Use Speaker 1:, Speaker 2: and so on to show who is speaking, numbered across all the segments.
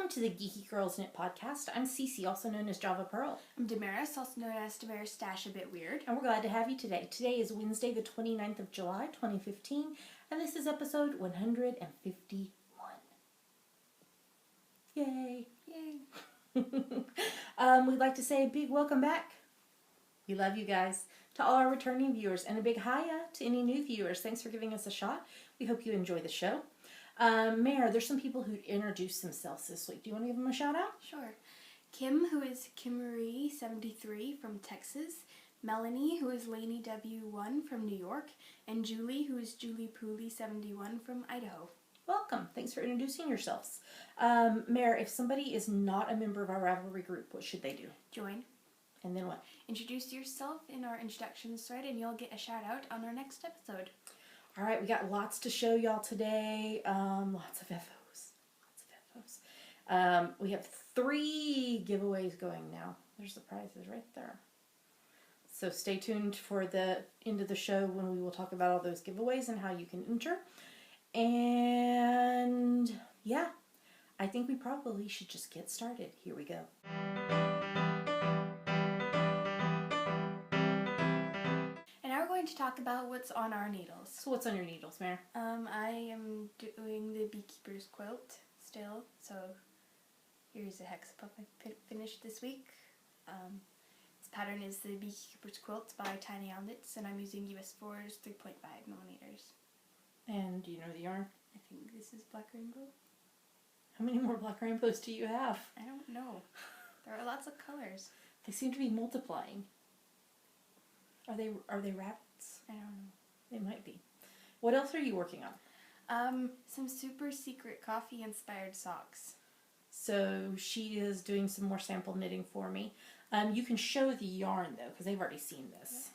Speaker 1: Welcome to the Geeky Girls Knit Podcast. I'm Cece, also known as Java Pearl.
Speaker 2: I'm Damaris, also known as Damaris Dash a Bit Weird.
Speaker 1: And we're glad to have you today. Today is Wednesday, the 29th of July, 2015, and this is episode 151. Yay!
Speaker 2: Yay!
Speaker 1: We'd like to say a big welcome back. We love you guys. To all our returning viewers, and a big hiya to any new viewers. Thanks for giving us a shot. We hope you enjoy the show. Mare, there's some people who introduced themselves this week. Do you want to give them a shout out?
Speaker 2: Sure. Kim, who is Kimmarie73 from Texas. Melanie, who is Lainey W1 from New York. And Julie, who is Julie Pooley71 from Idaho.
Speaker 1: Welcome. Thanks for introducing yourselves. Mare, if somebody is not a member of our Ravelry group, what should they do?
Speaker 2: Join.
Speaker 1: And then what?
Speaker 2: Introduce yourself in our introductions thread and you'll get a shout out on our next episode.
Speaker 1: All right, we got lots to show y'all today. Lots of FOs. We have 3 giveaways going now. There's the prizes right there. So stay tuned for the end of the show when we will talk about all those giveaways and how you can enter. And yeah, I think we probably should just get started. Here we go.
Speaker 2: To talk about what's on our needles.
Speaker 1: So what's on your needles, Mare?
Speaker 2: I am doing the Beekeeper's quilt still, so here's a hexapuff I finished this week. This pattern is the Beekeeper's quilt by Tiny Owl Knits, and I'm using US 4's 3.5 millimeters.
Speaker 1: And do you know the yarn?
Speaker 2: I think this is Black Rainbow.
Speaker 1: How many more Black Rainbows do you have?
Speaker 2: I don't know. There are lots of colors.
Speaker 1: They seem to be multiplying. Are they rabbits?
Speaker 2: I don't know.
Speaker 1: They might be. What else are you working on?
Speaker 2: Some super secret coffee inspired socks.
Speaker 1: So she is doing some more sample knitting for me. You can show the yarn though, because they've already seen this.
Speaker 2: Yes.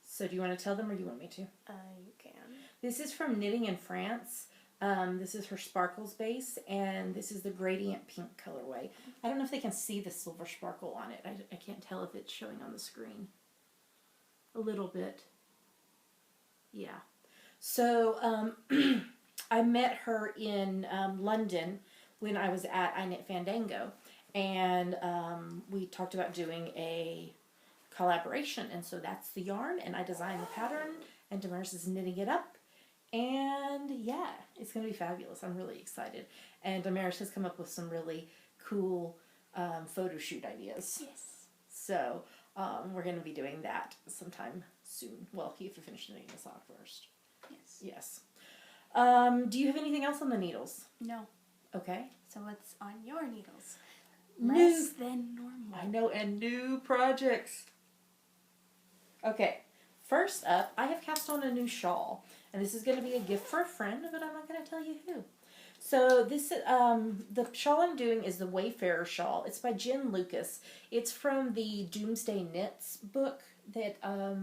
Speaker 1: So do you want to tell them or do you want me to?
Speaker 2: You can.
Speaker 1: This is from Knitting in France. This is her Sparkles base, and this is the Gradient Pink colorway. I don't know if they can see the silver sparkle on it. I can't tell if it's showing on the screen. A little bit. Yeah. So I met her in London when I was at I Knit Fandango, and we talked about doing a collaboration, and so that's the yarn, and I designed the pattern, and Damaris is knitting it up, and yeah, it's going to be fabulous. I'm really excited, and Damaris has come up with some really cool photo shoot ideas.
Speaker 2: Yes.
Speaker 1: So we're going to be doing that sometime soon. Well, you have to finish knitting the sock first.
Speaker 2: Yes.
Speaker 1: Yes. Do you have anything else on the needles?
Speaker 2: No.
Speaker 1: Okay.
Speaker 2: So what's on your needles?
Speaker 1: New.
Speaker 2: Less than normal.
Speaker 1: I know, and new projects. Okay. First up, I have cast on a new shawl, and this is going to be a gift for a friend, but I'm not going to tell you who. So this, the shawl I'm doing is the Wayfarer shawl. It's by Jen Lucas. It's from the Doomsday Knits book that I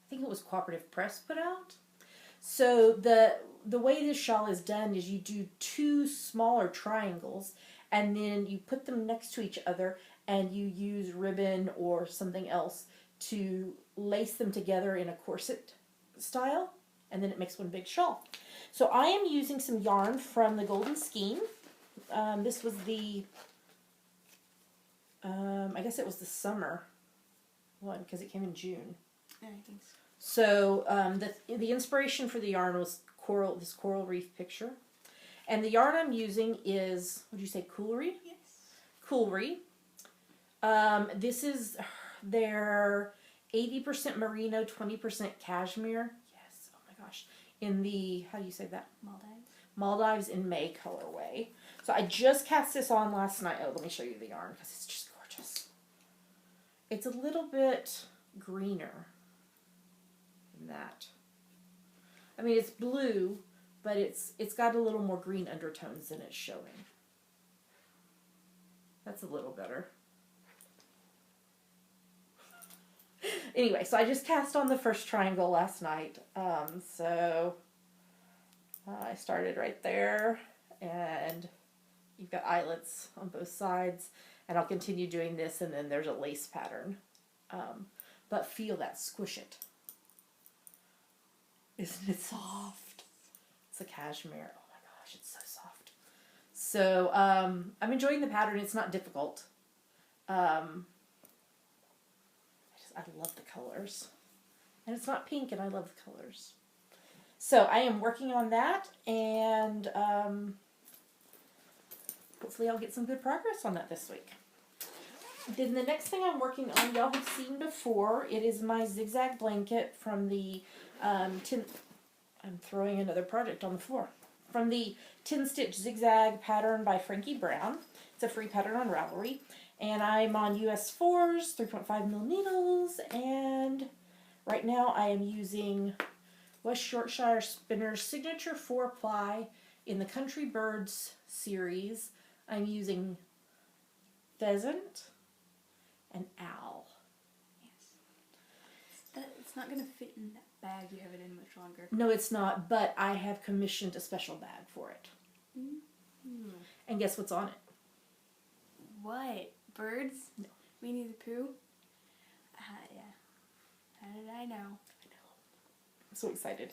Speaker 1: think it was Cooperative Press put out. So the way this shawl is done is you do 2 smaller triangles, and then you put them next to each other, and you use ribbon or something else to lace them together in a corset style, and then it makes one big shawl. So I am using some yarn from the Golden Skein. This was the, I guess it was the summer one because it came in June.
Speaker 2: Yeah, I think so.
Speaker 1: So the inspiration for the yarn was this coral reef picture. And the yarn I'm using is, would you say Coolry?
Speaker 2: Yes.
Speaker 1: Coolry. This is their 80% merino, 20% cashmere. Yes, oh my gosh. In the, how do you say that?
Speaker 2: Maldives.
Speaker 1: Maldives in May colorway. So I just cast this on last night. Oh, let me show you the yarn because it's just gorgeous. It's a little bit greener than that. I mean, it's blue, but it's got a little more green undertones than it's showing. That's a little better. Anyway, so I just cast on the first triangle last night. So I started right there, and you've got eyelets on both sides, and I'll continue doing this, and then there's a lace pattern. But feel that, squish it. Isn't it soft? It's a cashmere. Oh my gosh, it's so soft. So I'm enjoying the pattern. It's not difficult. I love the colors. And it's not pink, and I love the colors. So I am working on that, and hopefully I'll get some good progress on that this week. Then the next thing I'm working on, y'all have seen before, it is my zigzag blanket from the I'm throwing another project on the floor. From the 10 Stitch Zigzag pattern by Frankie Brown. It's a free pattern on Ravelry. And I'm on US 4s, 3.5mm needles, and right now I am using West Yorkshire Spinner's Signature 4-ply in the Country Birds series. I'm using Pheasant and Owl.
Speaker 2: Yes. It's not going to fit in that bag you have it in much longer.
Speaker 1: No, it's not, but I have commissioned a special bag for it.
Speaker 2: Mm-hmm.
Speaker 1: And guess what's on it?
Speaker 2: What? Birds?
Speaker 1: No.
Speaker 2: Winnie the Pooh? Yeah. How did I know?
Speaker 1: I'm so excited.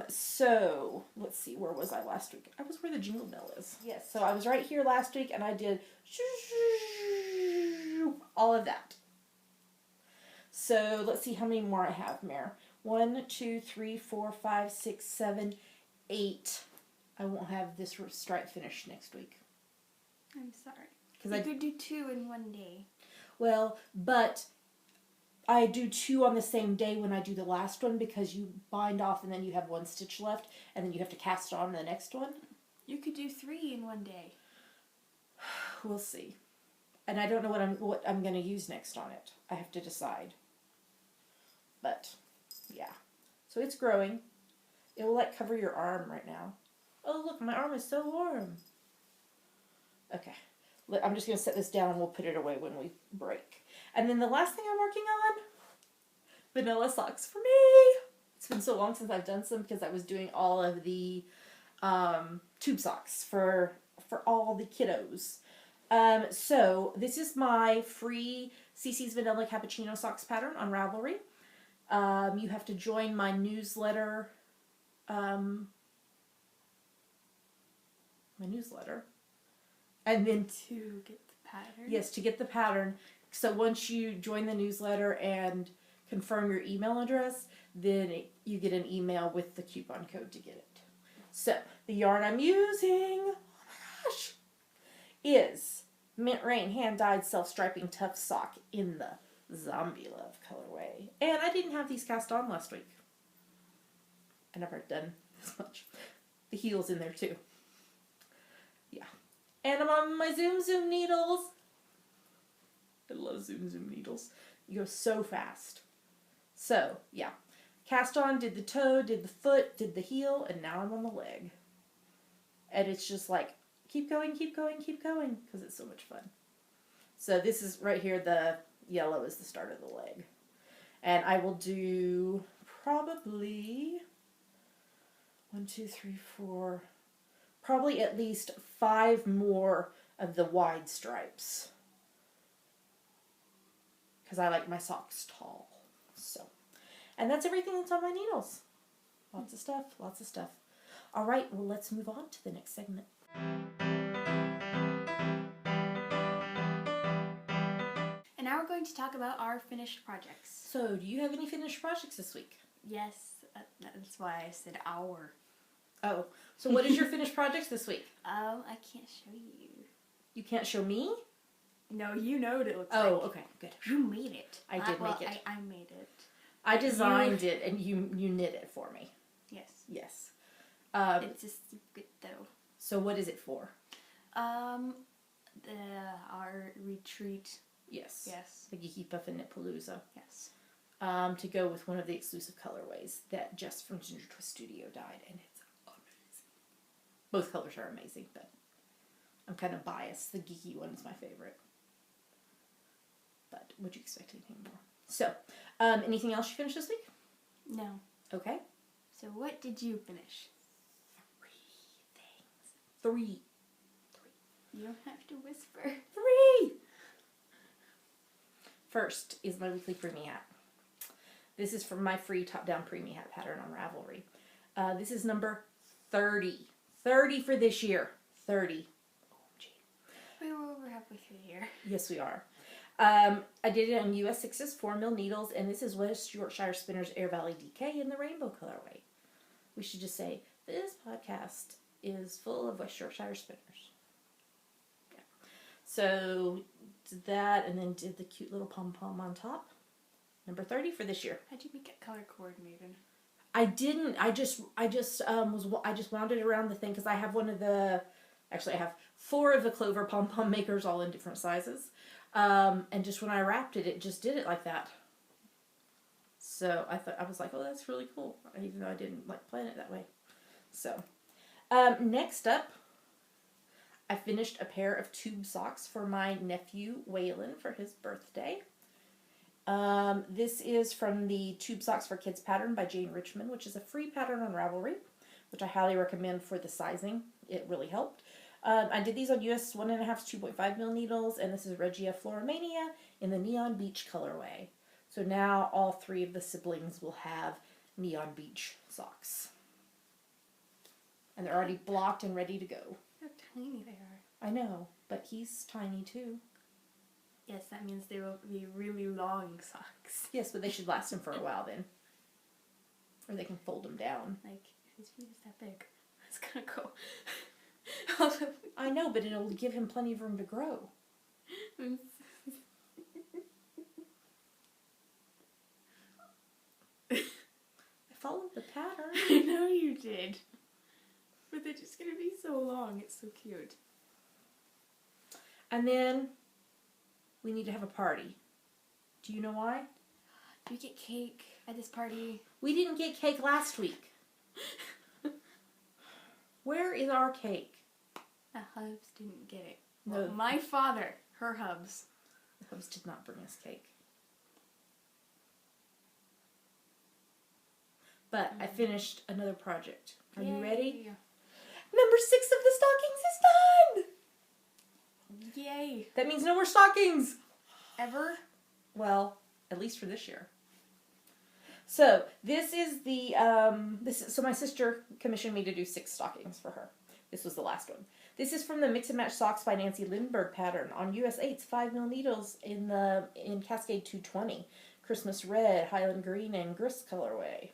Speaker 1: So, let's see, where was I last week? I was where the jingle bell is. Yes, so I was right here last week, and I did all of that. So, let's see how many more I have, Mare. 1, 2, 3, 4, 5, 6, 7, 8. I won't have this stripe finished next week.
Speaker 2: I'm sorry.
Speaker 1: Because
Speaker 2: You could do 2 in one day.
Speaker 1: Well, but I do 2 on the same day when I do the last one, because you bind off and then you have 1 stitch left, and then you have to cast on the next one.
Speaker 2: You could do 3 in one day.
Speaker 1: We'll see. And I don't know what I'm going to use next on it. I have to decide. But, yeah. So it's growing. It will, like, cover your arm right now. Oh, look, my arm is so warm. Okay. I'm just going to set this down and we'll put it away when we break. And then the last thing I'm working on, vanilla socks for me. It's been so long since I've done some, because I was doing all of the tube socks for all the kiddos. So this is my free CC's Vanilla Cappuccino Socks pattern on Ravelry. You have to join my newsletter. And then
Speaker 2: To get the pattern?
Speaker 1: yes, to get the pattern. So once you join the newsletter and confirm your email address, then you get an email with the coupon code to get it. So the yarn I'm using, oh my gosh, is Mint Rain hand-dyed self-striping tough sock in the Zombie Love colorway. And I didn't have these cast on last week. I never done this much. The heel's in there too. Yeah. And I'm on my Zoom Zoom needles. I love Zoom Zoom needles. You go so fast. So, yeah. Cast on, did the toe, did the foot, did the heel, and now I'm on the leg. And it's just like, keep going, keep going, keep going, because it's so much fun. So this is right here, the yellow is the start of the leg. And I will do probably 1, 2, 3, 4, probably at least 5 more of the wide stripes. Because I like my socks tall. So, and that's everything that's on my needles. Lots of stuff, lots of stuff. All right, well, let's move on to the next segment.
Speaker 2: And now we're going to talk about our finished projects.
Speaker 1: So, do you have any finished projects this week?
Speaker 2: Yes, that's why I said our.
Speaker 1: Oh, so what is your finished projects this week?
Speaker 2: Oh, I can't show you.
Speaker 1: You can't show me?
Speaker 2: No, you know what it looks
Speaker 1: Oh,
Speaker 2: like.
Speaker 1: okay, good.
Speaker 2: You made it.
Speaker 1: I did make it.
Speaker 2: I made it.
Speaker 1: I designed it, and you knit it for me.
Speaker 2: Yes.
Speaker 1: Yes.
Speaker 2: It's a secret, though.
Speaker 1: So what is it for?
Speaker 2: Our retreat.
Speaker 1: Yes.
Speaker 2: Yes.
Speaker 1: The Geeky Puffin Knit Palooza.
Speaker 2: Yes.
Speaker 1: To go with one of the exclusive colorways that Jess from Ginger Twist Studio dyed, and it's amazing. Both colors are amazing, but I'm kind of biased. The geeky one is my favorite. But would you expect anything more? So, anything else you finished this week?
Speaker 2: No.
Speaker 1: Okay.
Speaker 2: So what did you finish?
Speaker 1: 3 things. 3.
Speaker 2: You don't have to whisper.
Speaker 1: 3! First is my weekly preemie hat. This is from my free top-down preemie hat pattern on Ravelry. This is number 30. 30 for this year. 30. OMG.
Speaker 2: We were over halfway through the year.
Speaker 1: Yes, we are. I did it on US 6's 4mm needles, and this is West Yorkshire Spinners Air Valley DK in the rainbow colorway. We should just say, this podcast is full of West Yorkshire Spinners. Yeah. So, did that, and then did the cute little pom-pom on top. Number 30 for this year.
Speaker 2: How'd you make it color coordinated?
Speaker 1: I didn't. I just wound it around the thing because I have one of the. Actually, I have 4 of the Clover pom pom makers, all in different sizes. And just when I wrapped it, it just did it like that. So I was like, oh, that's really cool, even though I didn't like plan it that way. So, next up, I finished a pair of tube socks for my nephew Waylon for his birthday. This is from the Tube Socks for Kids pattern by Jane Richmond, which is a free pattern on Ravelry, which I highly recommend for the sizing. It really helped. I did these on US 1.5 to 2.5mm needles, and this is Regia Floramania in the Neon Beach colorway. So now all 3 of the siblings will have Neon Beach socks. And they're already blocked and ready to go.
Speaker 2: How tiny they are.
Speaker 1: I know, but he's tiny too.
Speaker 2: Yes, that means they will be really long socks.
Speaker 1: Yes, but they should last him for a while then. Or they can fold them down.
Speaker 2: Like, if his feet is that big, it's gonna go.
Speaker 1: I know, but it'll give him plenty of room to grow. I followed the pattern.
Speaker 2: I know you did. But they're just gonna be so long. It's so cute.
Speaker 1: And then we need to have a party. Do you know why?
Speaker 2: Do you get cake at this party?
Speaker 1: We didn't get cake last week. Where is our cake?
Speaker 2: The Hubs didn't get it.
Speaker 1: No.
Speaker 2: Well, my father, her Hubs.
Speaker 1: The Hubs did not bring us cake. But I finished another project. Are you ready? Number 6 of the stockings is done!
Speaker 2: Yay!
Speaker 1: That means no more stockings!
Speaker 2: Ever?
Speaker 1: Well, at least for this year. So, this is the, so my sister commissioned me to do 6 stockings for her. This was the last one. This is from the Mix and Match Socks by Nancy Lindbergh pattern on US 8's 5mm needles in Cascade 220. Christmas Red, Highland Green, and Grist colorway.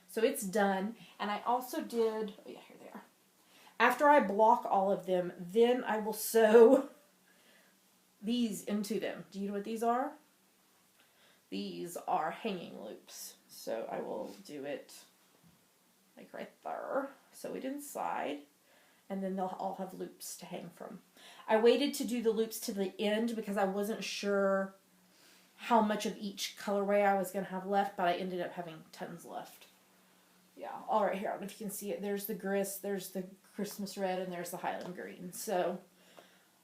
Speaker 1: So it's done. And I also did, oh yeah, here they are. After I block all of them, then I will sew these into them. Do you know what these are? These are hanging loops. So I will do it like right there. Sew it inside. And then they'll all have loops to hang from. I waited to do the loops to the end because I wasn't sure how much of each colorway I was going to have left, but I ended up having tons left. Yeah, all right here. I don't know if you can see it. There's the Grist, there's the Christmas Red, and there's the Highland Green. So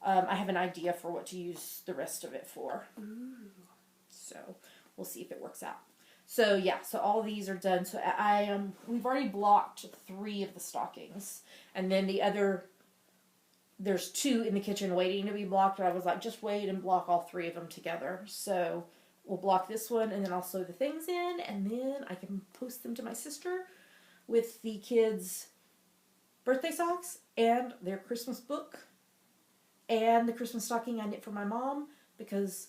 Speaker 1: I have an idea for what to use the rest of it for.
Speaker 2: Ooh.
Speaker 1: So we'll see if it works out. So yeah, so all these are done. So we've already blocked 3 of the stockings, and then the other, there's 2 in the kitchen waiting to be blocked. And I was like, just wait and block all 3 of them together. So we'll block this one, and then I'll sew the things in, and then I can post them to my sister with the kids' birthday socks and their Christmas book and the Christmas stocking I knit for my mom. Because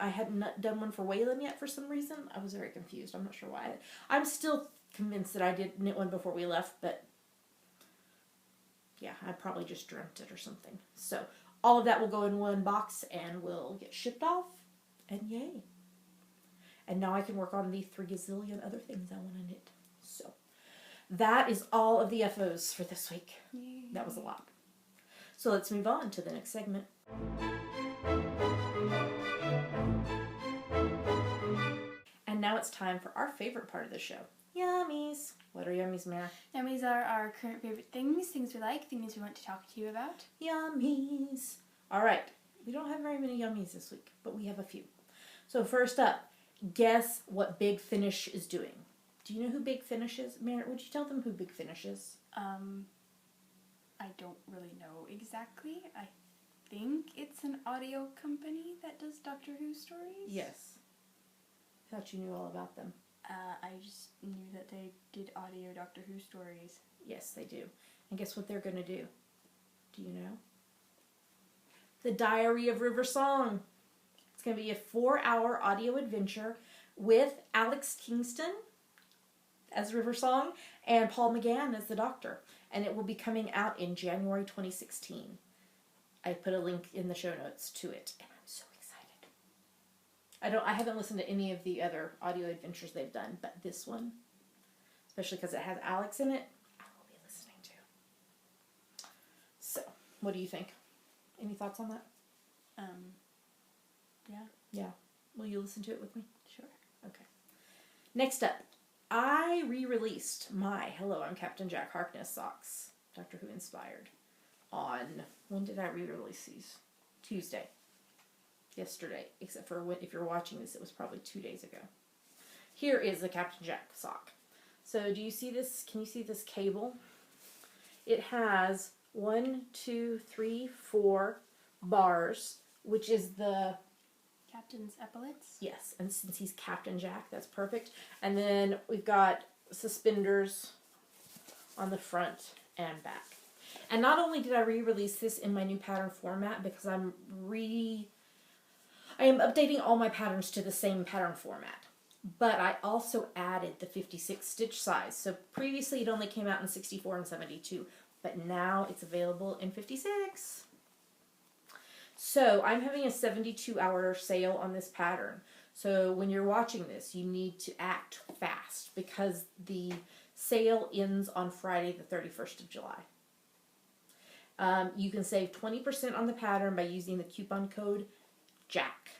Speaker 1: I hadn't done one for Waylon yet for some reason. I was very confused. I'm not sure why. I'm still convinced that I did knit one before we left, but yeah, I probably just dreamt it or something. So all of that will go in one box and will get shipped off, and yay. And now I can work on the 3 gazillion other things I want to knit. So that is all of the FOs for this week.
Speaker 2: Yay.
Speaker 1: That was a lot. So let's move on to the next segment. And now it's time for our favorite part of the show. Yummies. What are yummies, Mara?
Speaker 2: Yummies are our current favorite things, things we like, things we want to talk to you about.
Speaker 1: Yummies. All right. We don't have very many yummies this week, but we have a few. So first up, guess what Big Finish is doing. Do you know who Big Finish is? Mara, would you tell them who Big Finish is?
Speaker 2: I don't really know exactly. I think it's an audio company that does Doctor Who stories.
Speaker 1: Yes. I thought you knew all about them.
Speaker 2: I just knew that they did audio Doctor Who stories.
Speaker 1: Yes, they do. And guess what they're going to do? Do you know? The Diary of River Song. It's going to be a 4-hour audio adventure with Alex Kingston as River Song and Paul McGann as the Doctor. And it will be coming out in January 2016. I put a link in the show notes to it, and I'm so excited. I haven't listened to any of the other audio adventures they've done, but this one, especially because it has Alex in it, I will be listening to. So, what do you think? Any thoughts on that?
Speaker 2: Yeah.
Speaker 1: Yeah. Will you listen to it with me?
Speaker 2: Sure.
Speaker 1: Okay. Next up, I re-released my Hello, I'm Captain Jack Harkness socks, Doctor Who inspired, on, when did I re-release these? Tuesday. Yesterday. Except for if you're watching this, it was probably 2 days ago. Here is the Captain Jack sock. So do you see this? Can you see this cable? It has 1, 2, 3, 4 bars, which is the...
Speaker 2: Captain's epaulets?
Speaker 1: Yes, and since he's Captain Jack, that's perfect. And then we've got suspenders on the front and back. And not only did I re-release this in my new pattern format, because I am updating all my patterns to the same pattern format. But I also added the 56 stitch size. So previously it only came out in 64 and 72, but now it's available in 56. So I'm having a 72-hour sale on this pattern. So when you're watching this, you need to act fast because the sale ends on Friday the 31st of July. You can save 20% on the pattern by using the coupon code JACK.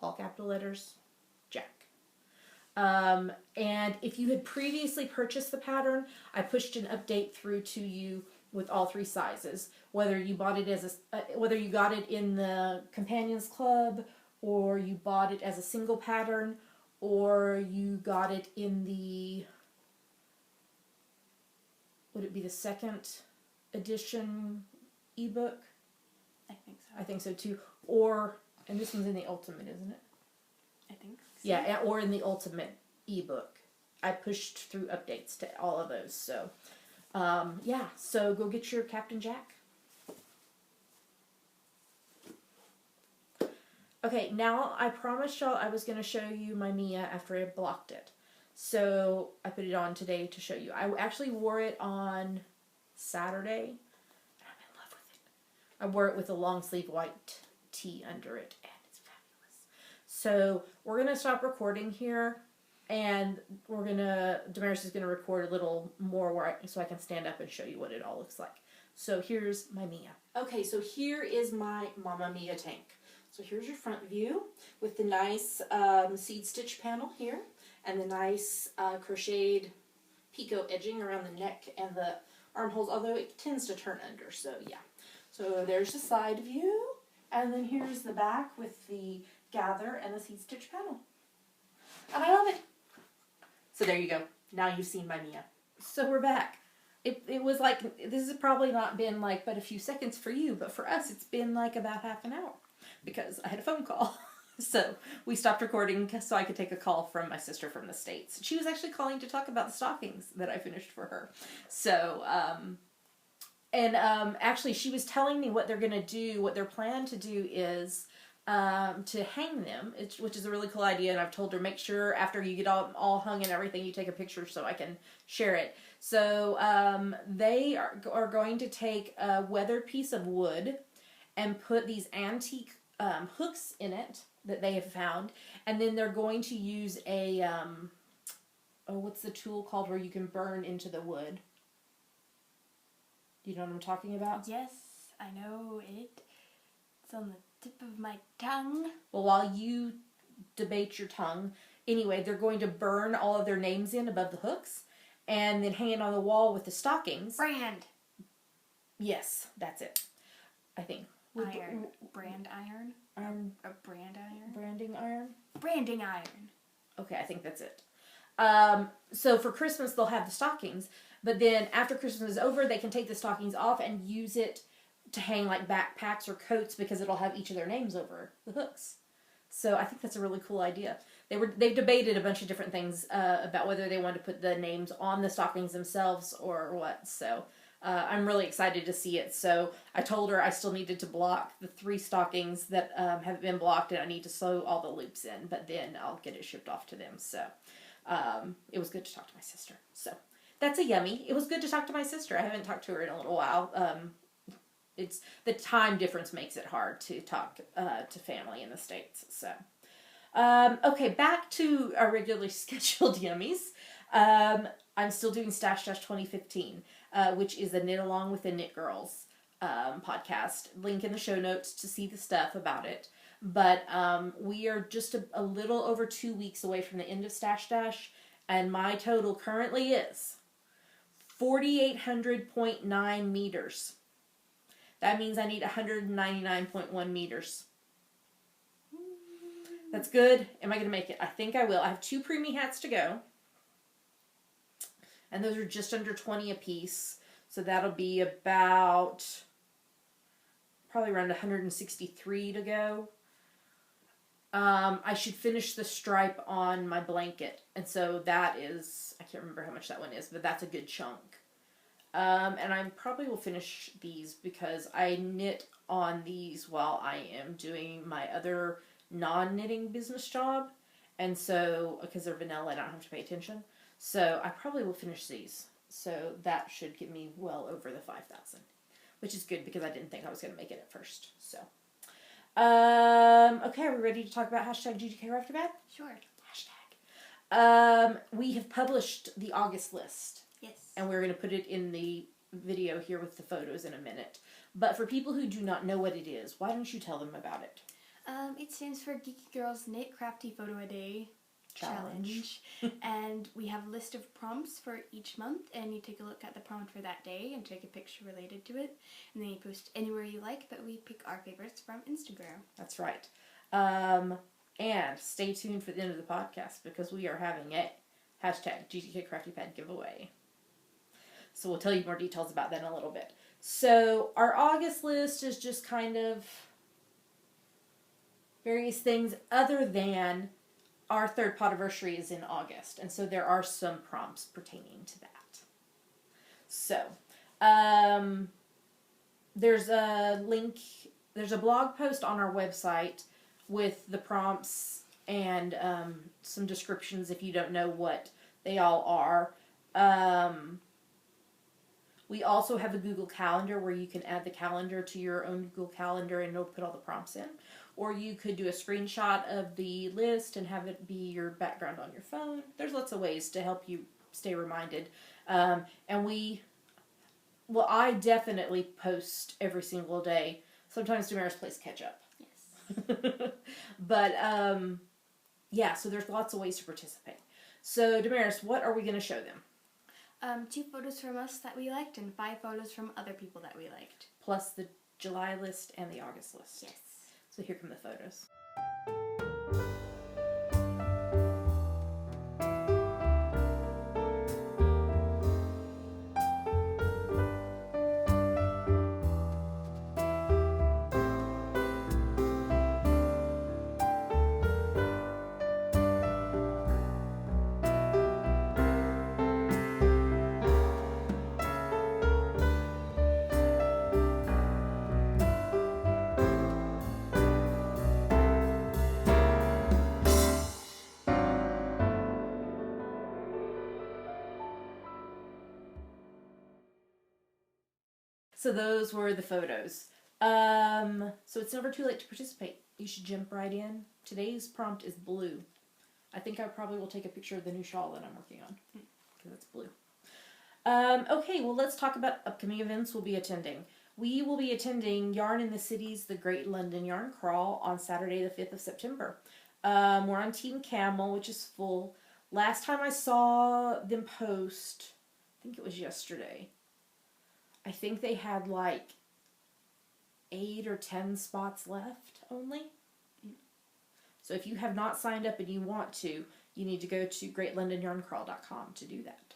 Speaker 1: All capital letters, JACK. And if you had previously purchased the pattern, I pushed an update through to you with all 3 sizes. Whether you bought it as whether you got it in the Companions Club, or you bought it as a single pattern, or you got it in the, would it be the 2nd edition ebook?
Speaker 2: I think so.
Speaker 1: I think so too. Or, and this one's in the Ultimate, isn't it?
Speaker 2: I think so.
Speaker 1: Yeah, or in the Ultimate ebook. I pushed through updates to all of those. So, yeah, so go get your Captain Jack. Okay, now I promised y'all I was going to show you my Mia after I blocked it. So I put it on today to show you. I actually wore it on Saturday, and I'm in love with it. I wore it with a long sleeve white tee under it, and it's fabulous. So we're going to stop recording here, and Damaris is going to record a little more so I can stand up and show you what it all looks like. So here's my Mia. Okay, so here is my Mama Mia tank. So here's your front view with the nice seed stitch panel here, and the nice crocheted picot edging around the neck and the armholes, although it tends to turn under, so yeah. So there's the side view, and then here's the back with the gather and the seed stitch panel. And I love it. So there you go. Now you've seen my Mia. So we're back. It was like, this has probably not been like but a few seconds for you, but for us it's been like about half an hour because I had a phone call. So we stopped recording so I could take a call from my sister from the States. She was actually calling to talk about the stockings that I finished for her. So, actually she was telling me what they're going to do, what their plan to do is to hang them, which is a really cool idea, and I've told her, make sure after you get all hung and everything, you take a picture so I can share it. So they are going to take a weathered piece of wood and put these antique hooks in it that they have found, and then they're going to use a, what's the tool called where you can burn into the wood? Do you know what I'm talking about?
Speaker 2: Yes, I know it. It's on the tip of my tongue.
Speaker 1: Well, while you debate your tongue, anyway, they're going to burn all of their names in above the hooks, and then hang it on the wall with the stockings.
Speaker 2: Brand.
Speaker 1: Yes, that's it. I think.
Speaker 2: Iron. Brand iron? A brand iron?
Speaker 1: Branding iron?
Speaker 2: Branding iron.
Speaker 1: Okay, I think that's it. So for Christmas, they'll have the stockings, but then after Christmas is over, they can take the stockings off and use it to hang like backpacks or coats because it'll have each of their names over the hooks. So I think that's a really cool idea. They've debated a bunch of different things about whether they want to put the names on the stockings themselves or what. So I'm really excited to see it. So I told her I still needed to block the 3 stockings that haven't been blocked, and I need to sew all the loops in, but then I'll get it shipped off to them. So it was good to talk to my sister. So that's a yummy. It was good to talk to my sister. I haven't talked to her in a little while. It's the time difference makes it hard to talk to family in the States. So okay, back to our regularly scheduled yummies. I'm still doing Stash Dash 2015, which is a Knit Along with the Knit Girls podcast. Link in the show notes to see the stuff about it. But we are just a little over 2 weeks away from the end of Stash Dash, and my total currently is 4,800.9 meters. That means I need 199.1 meters. That's good. Am I going to make it? I think I will. I have 2 preemie hats to go. And those are just under 20 a piece. So that'll be about probably around 163 to go. I should finish the stripe on my blanket. And so that is, I can't remember how much that one is, but that's a good chunk. And I probably will finish these because I knit on these while I am doing my other non-knitting business job. And so, because they're vanilla, I don't have to pay attention. So I probably will finish these. So that should get me well over the 5,000, which is good because I didn't think I was going to make it at first. So, okay, are we ready to talk about hashtag GGK After Bed?
Speaker 2: Sure.
Speaker 1: Hashtag. We have published the August list.
Speaker 2: Yes.
Speaker 1: And we're going to put it in the video here with the photos in a minute. But for people who do not know what it is, why don't you tell them about it?
Speaker 2: It stands for Geeky Girls Knit Crafty Photo a Day Challenge. And we have a list of prompts for each month, and you take a look at the prompt for that day and take a picture related to it, and then you post anywhere you like, but we pick our favorites from Instagram.
Speaker 1: That's right. And stay tuned for the end of the podcast because we are having a hashtag GGK Crafty Pad giveaway. So we'll tell you more details about that in a little bit. So our August list is just kind of various things other than our 3rd Podiversary is in August. And so there are some prompts pertaining to that. So there's a link, there's a blog post on our website with the prompts and some descriptions if you don't know what they all are. We also have a Google Calendar where you can add the calendar to your own Google Calendar and it'll put all the prompts in. Or you could do a screenshot of the list and have it be your background on your phone. There's lots of ways to help you stay reminded. And I definitely post every single day. Sometimes Damaris plays catch up.
Speaker 2: Yes.
Speaker 1: But, yeah, so there's lots of ways to participate. So, Damaris, what are we going to show them?
Speaker 2: 2 photos from us that we liked and 5 photos from other people that we liked.
Speaker 1: Plus the July list and the August list.
Speaker 2: Yes.
Speaker 1: So here come the photos. So those were the photos. So it's never too late to participate. You should jump right in. Today's prompt is blue. I think I probably will take a picture of the new shawl that I'm working on because it's blue. Okay, well let's talk about upcoming events we'll be attending. We will be attending Yarn in the City's The Great London Yarn Crawl on Saturday the 5th of September. We're on Team Camel, which is full. Last time I saw them post, I think it was yesterday, I think they had like 8 or 10 spots left only. So if you have not signed up and you want to, you need to go to greatlondonyarncrawl.com to do that.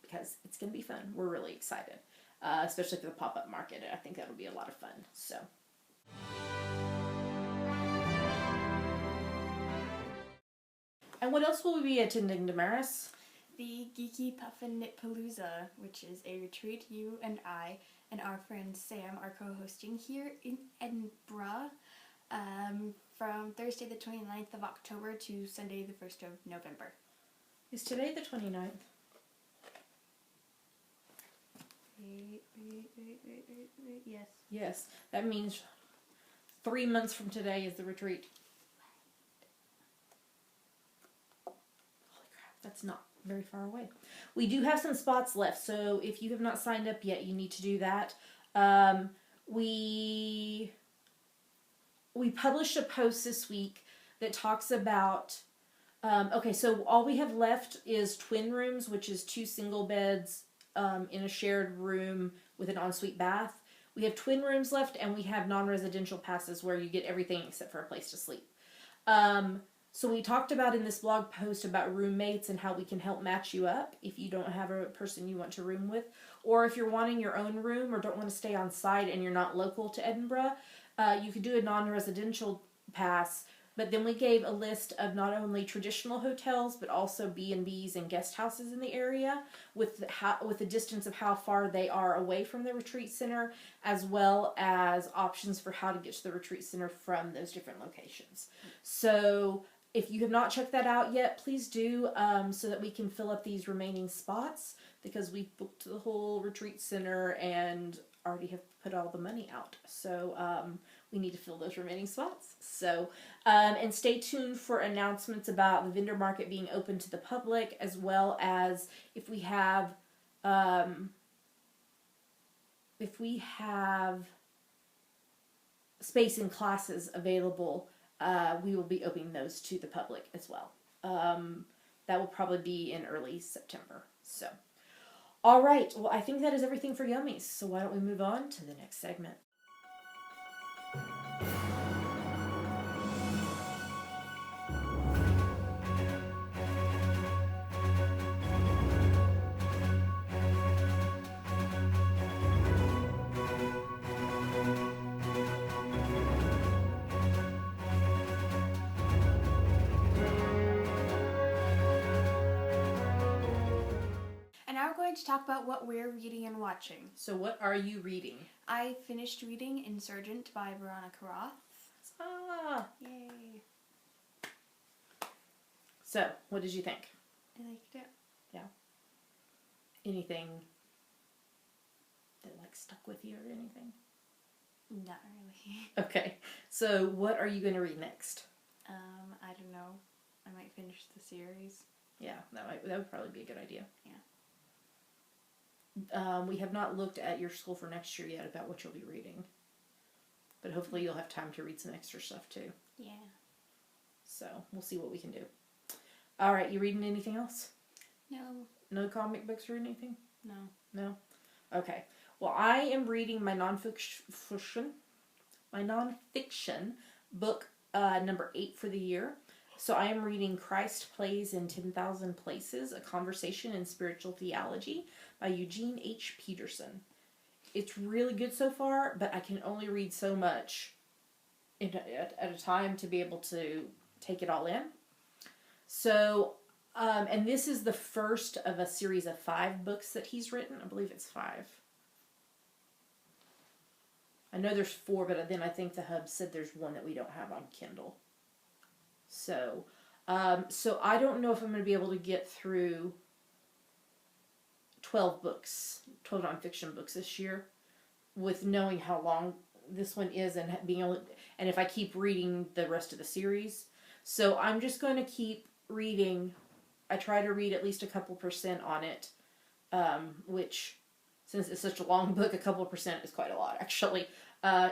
Speaker 1: Because it's going to be fun. We're really excited. Especially for the pop-up market. I think that'll be a lot of fun. So. And what else will we be attending, Damaris?
Speaker 2: the Geeky Puffin Knitpalooza, which is a retreat you and I and our friend Sam are co-hosting here in Edinburgh from Thursday the 29th of October to Sunday the 1st of November.
Speaker 1: Is today the 29th?
Speaker 2: Wait. Yes.
Speaker 1: Yes. That means 3 months from today is the retreat. Holy crap, that's not very far away. We do have some spots left, so if you have not signed up yet, you need to do that. We published a post this week that talks about okay, so all we have left is twin rooms, which is 2 single beds in a shared room with an ensuite bath. We have twin rooms left, and we have non-residential passes where you get everything except for a place to sleep. So we talked about in this blog post about roommates and how we can help match you up if you don't have a person you want to room with. Or if you're wanting your own room or don't want to stay on site and you're not local to Edinburgh, you could do a non-residential pass. But then we gave a list of not only traditional hotels, but also B&Bs and guest houses in the area with the distance of how far they are away from the retreat center, as well as options for how to get to the retreat center from those different locations. So if you have not checked that out yet, please do, so that we can fill up these remaining spots, because we booked the whole retreat center and already have put all the money out. So we need to fill those remaining spots. So, and stay tuned for announcements about the vendor market being open to the public, as well as if we have space in classes available, we will be opening those to the public as well. That will probably be in early September. So, all right. Well, I think that is everything for Yummies. So why don't we move on to the next segment?
Speaker 2: And now we're going to talk about what we're reading and watching.
Speaker 1: So what are you reading?
Speaker 2: I finished reading Insurgent by Veronica Roth.
Speaker 1: Ah.
Speaker 2: Yay.
Speaker 1: So, what did you think?
Speaker 2: I liked it.
Speaker 1: Yeah. Anything that stuck with you or anything?
Speaker 2: Not really.
Speaker 1: Okay. So, what are you going to read next?
Speaker 2: I don't know. I might finish the series.
Speaker 1: Yeah, that would probably be a good idea.
Speaker 2: Yeah.
Speaker 1: We have not looked at your school for next year yet about what you'll be reading. But hopefully you'll have time to read some extra stuff too.
Speaker 2: Yeah.
Speaker 1: So, we'll see what we can do. All right, you reading anything else?
Speaker 2: No.
Speaker 1: No comic books or anything?
Speaker 2: No.
Speaker 1: No? Okay. Well, I am reading my nonfiction book number 8 for the year. So I am reading Christ Plays in 10,000 Places, A Conversation in Spiritual Theology by Eugene H. Peterson. It's really good so far, but I can only read so much at a time to be able to take it all in. So, and this is the first of a series of 5 books that he's written. I believe it's 5. I know there's 4, but then I think the hub said there's one that we don't have on Kindle. So, so I don't know if I'm going to be able to get through 12 nonfiction books this year, with knowing how long this one is and being able, and if I keep reading the rest of the series. So I'm just going to keep reading. I try to read at least a couple % on it, which, since it's such a long book, a couple % is quite a lot actually,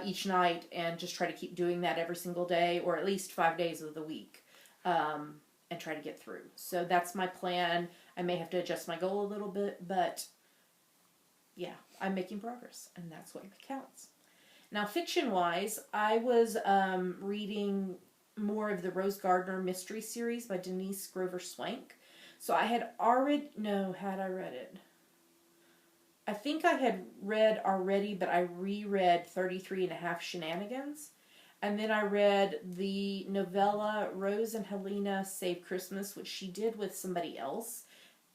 Speaker 1: each night, and just try to keep doing that every single day, or at least 5 days of the week, and try to get through. So that's my plan. I may have to adjust my goal a little bit, but yeah, I'm making progress, and that's what counts. Now, fiction-wise, I was reading more of the Rose Gardner mystery series by Denise Grover Swank. So I had already, had I read it? I think I had read already, but I reread 33 and a Half Shenanigans. And then I read the novella Rose and Helena Save Christmas, which she did with somebody else.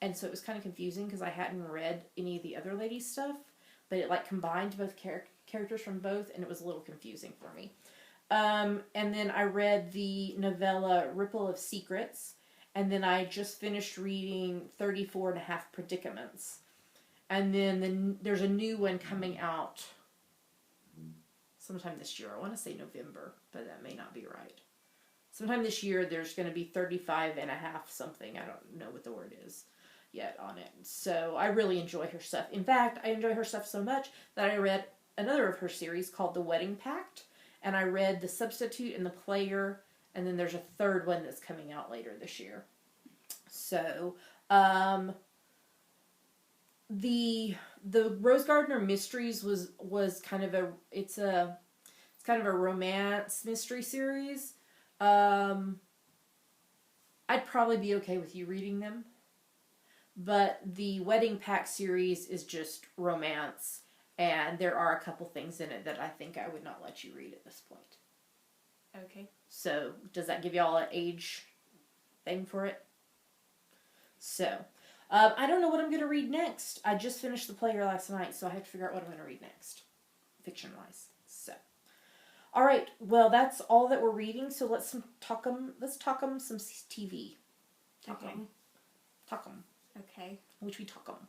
Speaker 1: and so it was kind of confusing because I hadn't read any of the other ladies' stuff, but it like combined both characters from both, and it was a little confusing for me. And then I read the novella Ripple of Secrets, and then I just finished reading 34 and a Half Predicaments. And then there's a new one coming out sometime this year. I want to say November, but that may not be right. Sometime this year, there's going to be 35 and a half something. I don't know what the word is yet on it. So I really enjoy her stuff. In fact, I enjoy her stuff so much that I read another of her series called The Wedding Pact. And I read The Substitute and The Player. And then there's a third one that's coming out later this year. So, the Rose Gardner Mysteries was kind of it's kind of a romance mystery series. I'd probably be okay with you reading them, but the Wedding Pact series is just romance, and there are a couple things in it that I think I would not let you read at this point.
Speaker 2: Okay.
Speaker 1: So, does that give y'all an age thing for it? So, I don't know what I'm going to read next. I just finished The Player last night, so I have to figure out what I'm going to read next, fiction-wise. So, all right. Well, that's all that we're reading. So let's talk 'em some TV.
Speaker 2: Okay.
Speaker 1: Talk 'em.
Speaker 2: Okay.
Speaker 1: Which we talk 'em.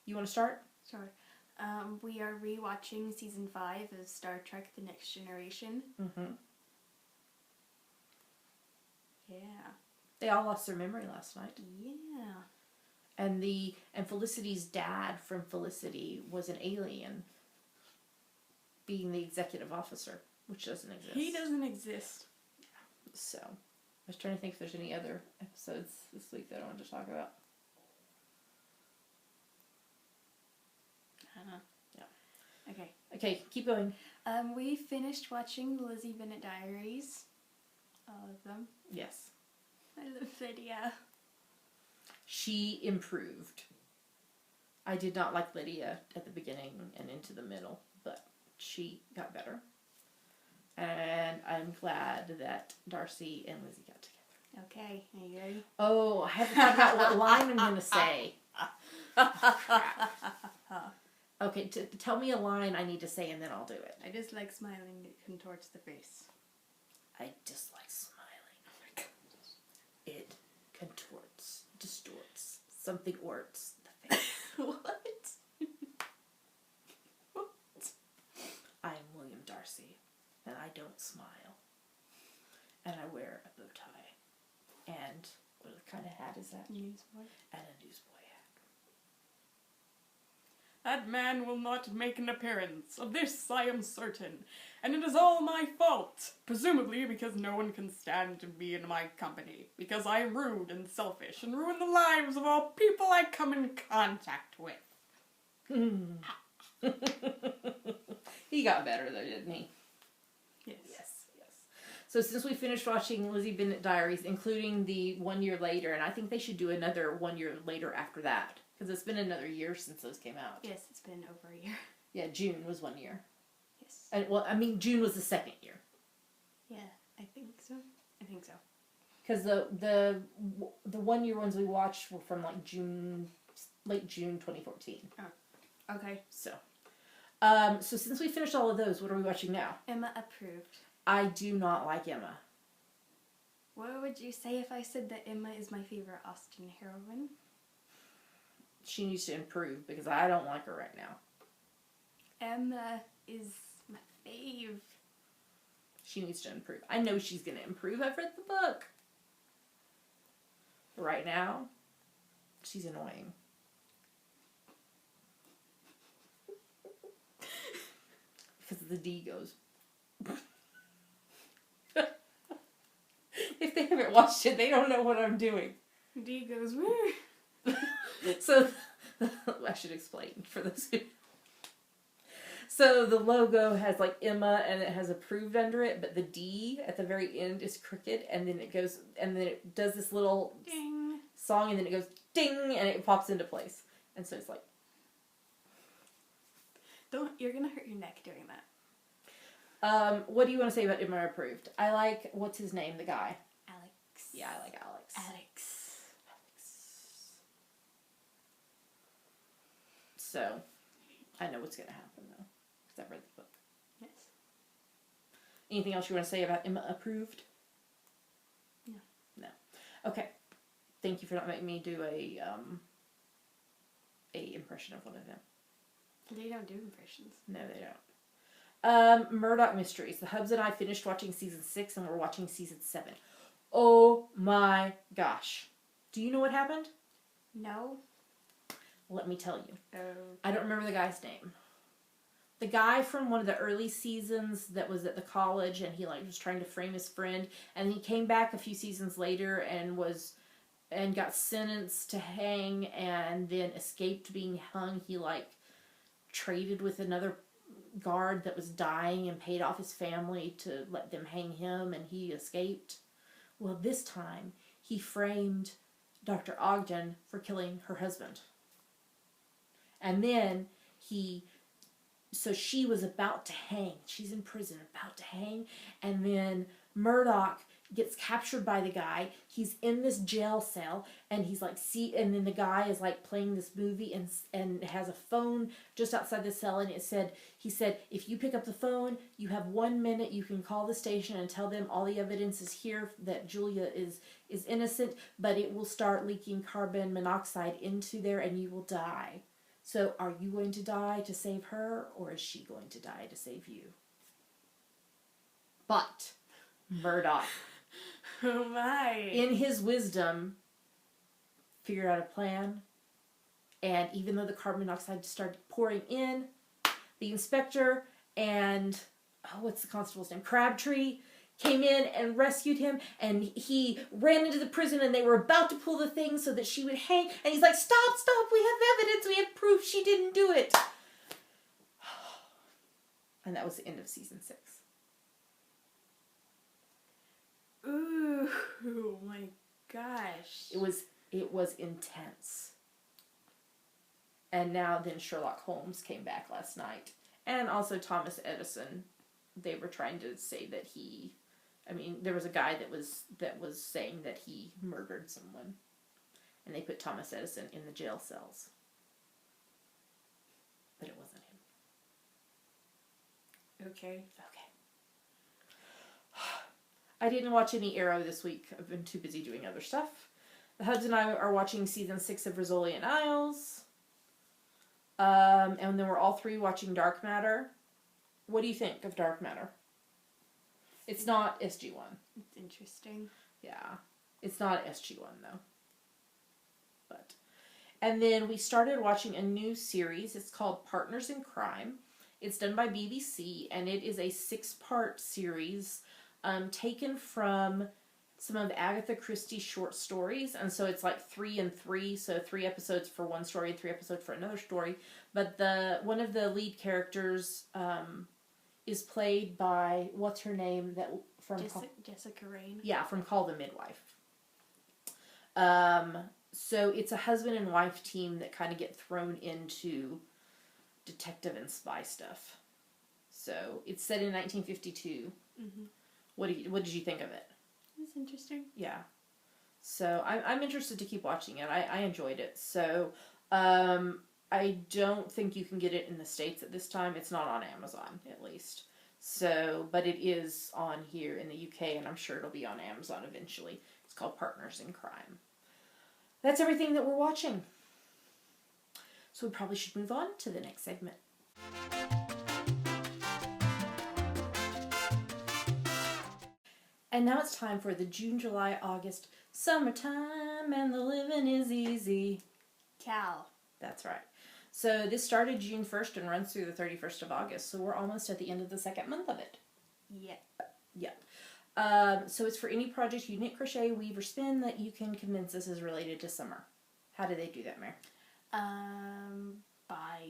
Speaker 1: You want to start?
Speaker 2: Sure. We are rewatching season 5 of Star Trek: The Next Generation.
Speaker 1: Mm-hmm.
Speaker 2: Yeah.
Speaker 1: They all lost their memory last night.
Speaker 2: Yeah.
Speaker 1: And Felicity's dad from Felicity was an alien, being the executive officer, which doesn't exist.
Speaker 2: He doesn't exist.
Speaker 1: So, I was trying to think if there's any other episodes this week that I wanted to talk about.
Speaker 2: Yeah.
Speaker 1: Okay, keep going.
Speaker 2: We finished watching the Lizzie Bennet Diaries. All of them.
Speaker 1: Yes.
Speaker 2: I love Lydia.
Speaker 1: She improved. I did not like Lydia at the beginning and into the middle, but she got better. And I'm glad that Darcy and Lizzie got together.
Speaker 2: Okay, are you ready?
Speaker 1: Oh, I have to talk about what line I'm going to say. Okay, tell me a line I need to say and then I'll do it.
Speaker 2: I just like smiling. It contorts the face.
Speaker 1: I dislike smiling. It contorts, distorts, something orts the face.
Speaker 2: What?
Speaker 1: I'm William Darcy, and I don't smile. And I wear a bow tie. And what kind of hat is that?
Speaker 2: Newsboy.
Speaker 1: And a newsboy hat.
Speaker 3: That man will not make an appearance. Of this I am certain. And it is all my fault. Presumably because no one can stand to be in my company. Because I am rude and selfish and ruin the lives of all people I come in contact with.
Speaker 1: He got better though, didn't he?
Speaker 2: Yes.
Speaker 1: Yes. So since we finished watching Lizzie Bennet Diaries, including the 1 year later, and I think they should do another 1 year later after that. Because it's been another year since those came out.
Speaker 2: Yes, it's been over a year.
Speaker 1: Yeah, June was 1 year.
Speaker 2: Yes.
Speaker 1: June was the second year.
Speaker 2: Yeah, I think so.
Speaker 1: Because the 1 year ones we watched were from like late June 2014.
Speaker 2: Oh, okay.
Speaker 1: So since we finished all of those, what are we watching now?
Speaker 2: Emma approved.
Speaker 1: I do not like Emma.
Speaker 2: What would you say if I said that Emma is my favorite Austen heroine?
Speaker 1: She needs to improve because I don't like her right now.
Speaker 2: Emma is my fave.
Speaker 1: She needs to improve. I know she's going to improve. I've read the book. But right now, she's annoying. Because the D goes. If they haven't watched it, they don't know what I'm doing.
Speaker 2: D goes, woo.
Speaker 1: So, I should explain for those who... So, the logo has, like, Emma, and it has approved under it, but the D at the very end is crooked, and then it goes, and then it does this little
Speaker 2: Ding.
Speaker 1: song, and then it goes, ding, and it pops into place. And so it's like...
Speaker 2: You're gonna hurt your neck doing that.
Speaker 1: What do you want to say about Emma approved? I like, what's his name, the guy?
Speaker 2: Alex.
Speaker 1: Yeah, I like Alex.
Speaker 2: Alex.
Speaker 1: So, I know what's going to happen, though, because I've read the book.
Speaker 2: Yes.
Speaker 1: Anything else you want to say about Emma Approved?
Speaker 2: No.
Speaker 1: No. Okay. Thank you for not making me do a impression of one of them.
Speaker 2: They don't do impressions.
Speaker 1: No, they don't. Murdoch Mysteries. The Hubs and I finished watching season 6 and we're watching season 7. Oh my gosh. Do you know what happened?
Speaker 2: No.
Speaker 1: Let me tell you.
Speaker 2: Oh.
Speaker 1: I don't remember the guy's name. The guy from one of the early seasons that was at the college and he was trying to frame his friend, and he came back a few seasons later and got sentenced to hang and then escaped being hung. He traded with another guard that was dying and paid off his family to let them hang him, and he escaped. Well, this time he framed Dr. Ogden for killing her husband. And then so she was about to hang. She's in prison, about to hang. And then Murdoch gets captured by the guy. He's in this jail cell, and he's and then the guy is playing this movie and has a phone just outside the cell, and he said, if you pick up the phone, you have 1 minute, you can call the station and tell them all the evidence is here that Julia is innocent, but it will start leaking carbon monoxide into there and you will die. So are you going to die to save her, or is she going to die to save you? But Murdoch,
Speaker 2: Oh my.
Speaker 1: in his wisdom, figured out a plan. And even though the carbon monoxide started pouring in, the inspector and, what's the constable's name? Crabtree came in and rescued him, and he ran into the prison, and they were about to pull the thing so that she would hang, and he's like, stop, we have evidence, we have proof she didn't do it. And that was the end of season 6.
Speaker 2: Ooh, oh my gosh.
Speaker 1: It was intense. And now then Sherlock Holmes came back last night. And also Thomas Edison. They were trying to say that there was a guy that was saying that he murdered someone. And they put Thomas Edison in the jail cells. But it wasn't him.
Speaker 2: Okay.
Speaker 1: I didn't watch any Arrow this week. I've been too busy doing other stuff. The Hubs and I are watching season 6 of Rizzoli and Isles. And then we're all three watching Dark Matter. What do you think of Dark Matter? It's not SG-1.
Speaker 2: It's interesting.
Speaker 1: Yeah. It's not SG-1, though. And then we started watching a new series. It's called Partners in Crime. It's done by BBC, and it is a 6-part series taken from some of Agatha Christie's short stories. And so it's 3 and 3, so 3 episodes for one story and 3 episodes for another story. But one of the lead characters is played by, what's her name?
Speaker 2: Jessica Raine.
Speaker 1: Yeah, from Call the Midwife. So it's a husband and wife team that kind of get thrown into detective and spy stuff. So it's set in 1952.
Speaker 2: Mm-hmm.
Speaker 1: What did you think of it?
Speaker 2: It's interesting.
Speaker 1: Yeah. So I'm interested to keep watching it. I enjoyed it. So I don't think you can get it in the States at this time. It's not on Amazon, at least. So, but it is on here in the UK, and I'm sure it'll be on Amazon eventually. It's called Partners in Crime. That's everything that we're watching. So we probably should move on to the next segment. And now it's time for the June, July, August, summertime, and the living is easy.
Speaker 2: Cal.
Speaker 1: That's right. So this started June 1st and runs through the 31st of August, so we're almost at the end of the second month of it.
Speaker 2: Yep.
Speaker 1: So it's for any project you knit, crochet, weave, or spin that you can convince us is related to summer. How do they do that, Mary?
Speaker 2: By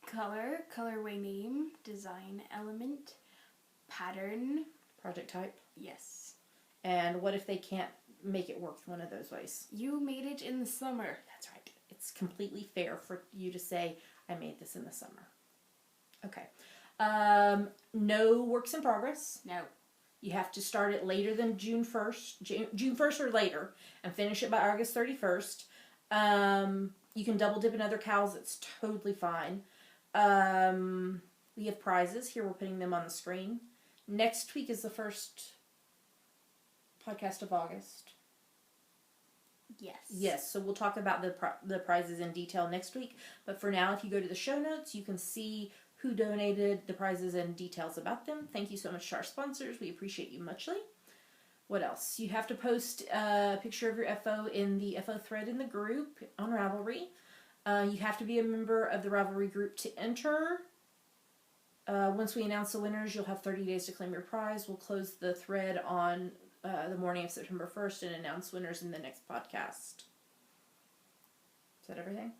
Speaker 2: colorway name, design element, pattern.
Speaker 1: Project type?
Speaker 2: Yes.
Speaker 1: And what if they can't make it work one of those ways?
Speaker 2: You made it in the summer.
Speaker 1: That's right. It's completely fair for you to say, I made this in the summer. Okay. No works in progress.
Speaker 2: No.
Speaker 1: You have to start it later than June 1st. June 1st or later. And finish it by August 31st. You can double dip in other cows. It's totally fine. We have prizes. Here we're putting them on the screen. Next week is the first podcast of August.
Speaker 2: Yes.
Speaker 1: Yes, so we'll talk about the prizes in detail next week. But for now, if you go to the show notes, you can see who donated, the prizes, and details about them. Thank you so much to our sponsors. We appreciate you muchly. What else? You have to post a picture of your FO in the FO thread in the group on Ravelry. You have to be a member of the Ravelry group to enter. Once we announce the winners, you'll have 30 days to claim your prize. We'll close the thread on the morning of September 1st and announce winners in the next podcast. Is that everything?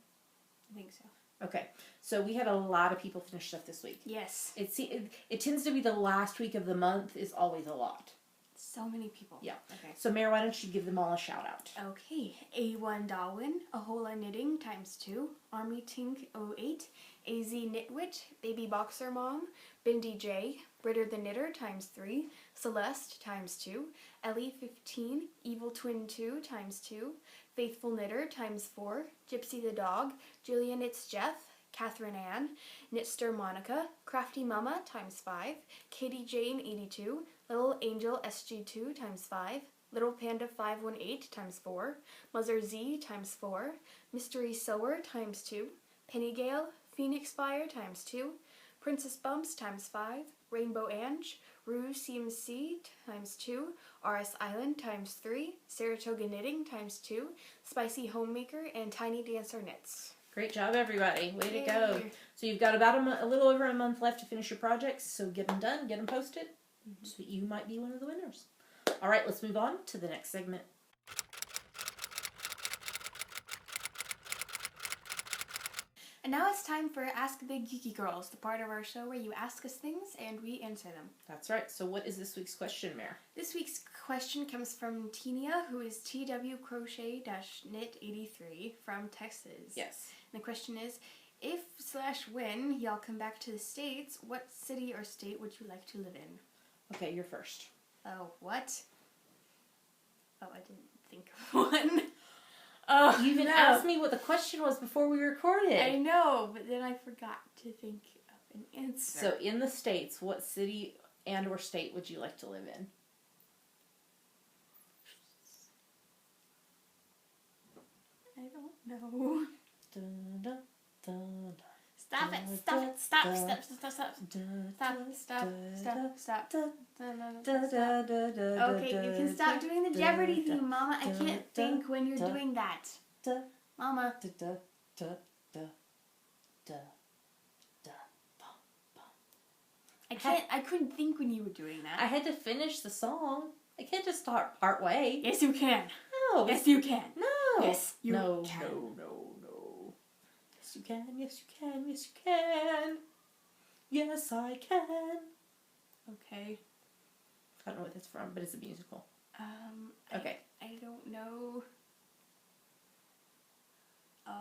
Speaker 2: I think so.
Speaker 1: Okay, so we had a lot of people finish stuff this week.
Speaker 2: Yes.
Speaker 1: It tends to be the last week of the month is always a lot.
Speaker 2: So many people.
Speaker 1: Yeah.
Speaker 2: Okay.
Speaker 1: So Mary, why don't you give them all a shout out?
Speaker 2: Okay. A1 Darwin, Ahola Knitting ×2, Army Tink 08, AZ Knitwit, Baby Boxer Mom, Bindi J, Britter the Knitter ×3, Celeste ×2, Ellie 15, Evil Twin 2 ×2, Faithful Knitter ×4, Gypsy the Dog, Julia Knits Jeff, Catherine Ann, Knitster Monica, Crafty Mama ×5, Katie Jane 82, Little Angel SG2 ×5, Little Panda 518 ×4, Mother Z ×4, Mystery Sewer ×2, Pennygale, Phoenix Fire ×2, Princess Bumps ×5, Rainbow Ange, Rue CMC ×2, RS Island ×3, Saratoga Knitting ×2, Spicy Homemaker, and Tiny Dancer Knits.
Speaker 1: Great job, everybody. Way to go.
Speaker 2: Yay.
Speaker 1: So you've got about a little over a month left to finish your projects, so get them done, get them posted, so you might be one of the winners. All right, let's move on to the next segment.
Speaker 2: And now it's time for Ask the Geeky Girls, the part of our show where you ask us things and we answer them.
Speaker 1: That's right. So what is this week's question, Mare?
Speaker 2: This week's question comes from Tenia, who is TW Crochet-Knit83 from Texas.
Speaker 1: Yes.
Speaker 2: And the question is, if/when y'all come back to the States, what city or state would you like to live in?
Speaker 1: Okay, you're first.
Speaker 2: Oh, what? Oh, I didn't think of one.
Speaker 1: You even asked me what the question was before we recorded.
Speaker 2: I know, but then I forgot to think of an answer.
Speaker 1: So in the States, what city and or state would you like to live in?
Speaker 2: I don't know.
Speaker 1: Dun, dun, dun,
Speaker 2: Stop it! Stop it! Stop! Stop! Stop! Stop! Stop! Stop! Stop! Stop! Stop! Stop! Okay, you can stop doing the Jeopardy theme, Mama. I can't think when you're doing that. Mama. I couldn't think when you were doing that.
Speaker 1: I had to finish the song. I can't just start part way.
Speaker 2: Yes, you can.
Speaker 1: No.
Speaker 2: Yes, you can.
Speaker 1: No.
Speaker 2: Yes, you
Speaker 1: no,
Speaker 2: can.
Speaker 1: No. Yes, you can. Yes, you can. Yes, you can. Yes, I can.
Speaker 2: Okay.
Speaker 1: I don't know what that's from, but it's a musical. Okay.
Speaker 2: I don't know. I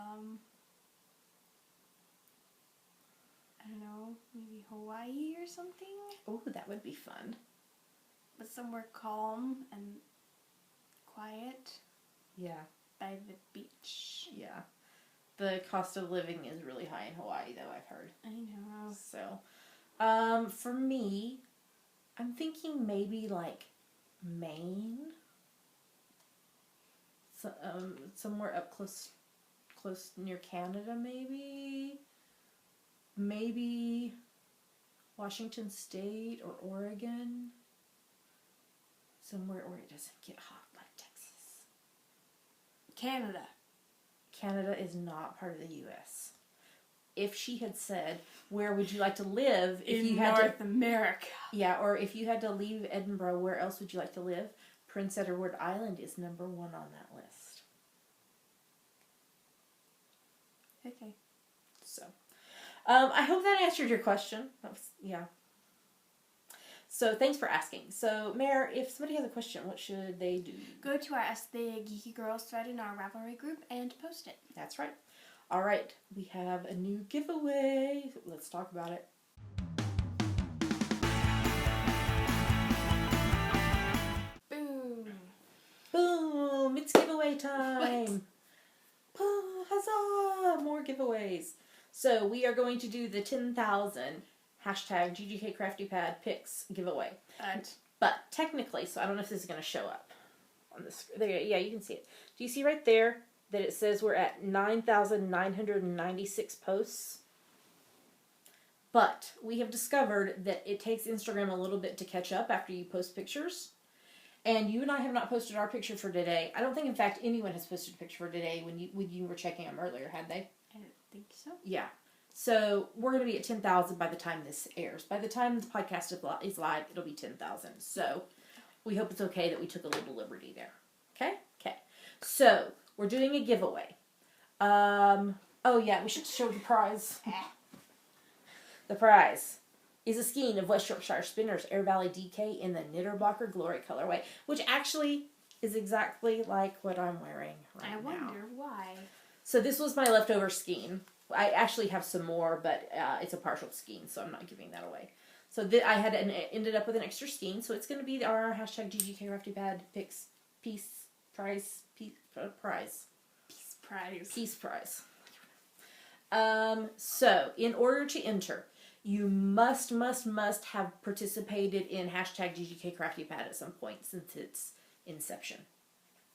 Speaker 2: don't know. Maybe Hawaii or something?
Speaker 1: Oh, that would be fun.
Speaker 2: But somewhere calm and quiet
Speaker 1: Yeah.
Speaker 2: by the beach.
Speaker 1: Yeah. The cost of living is really high in Hawaii, though, I've heard.
Speaker 2: I know.
Speaker 1: So, for me, I'm thinking maybe like Maine. So, somewhere up close near Canada, maybe. Maybe Washington State or Oregon. Somewhere where it doesn't get hot like Texas.
Speaker 2: Canada.
Speaker 1: Canada is not part of the U.S. If she had said, where would you like to live if you had
Speaker 2: North America.
Speaker 1: Yeah, or if you had to leave Edinburgh, where else would you like to live? Prince Edward Island is number 1 on that list.
Speaker 2: Okay.
Speaker 1: So, I hope that answered your question. Yeah. So, thanks for asking. So, Mare, if somebody has a question, what should they do?
Speaker 2: Go to our Ask the Geeky Girls thread in our Ravelry group and post it.
Speaker 1: That's right. All right, we have a new giveaway. Let's talk about it.
Speaker 2: Boom.
Speaker 1: Boom! It's giveaway time!
Speaker 2: What?
Speaker 1: Oh, huzzah! more giveaways. So we are going to do the 10,000 hashtag GGK Crafty Pad Picks giveaway. But technically, so I don't know if this is going to show up on the screen. There, yeah, you can see it. Do you see right there that it says we're at 9,996 posts? But we have discovered that it takes Instagram a little bit to catch up after you post pictures. And you and I have not posted our picture for today. I don't think, in fact, anyone has posted a picture for today when you were checking them earlier, had they?
Speaker 2: I don't think so.
Speaker 1: Yeah. So we're going to be at 10,000 by the time this airs. By the time the podcast is live, it'll be 10,000. So we hope it's okay that we took a little liberty there. Okay? Okay. So we're doing a giveaway. Oh, yeah, we should show the prize. The prize is a skein of West Yorkshire Spinners Air Valley DK in the Knitterblocker Glory colorway, which actually is exactly like what I'm wearing right now.
Speaker 2: I wonder why.
Speaker 1: So this was my leftover skein. I actually have some more, but it's a partial skein, so I'm not giving that away. So I had ended up with an extra skein, so it's going to be our hashtag GGK Crafty Pad Picks Peace Prize. So in order to enter, you must have participated in hashtag GGK Crafty Pad at some point since its inception.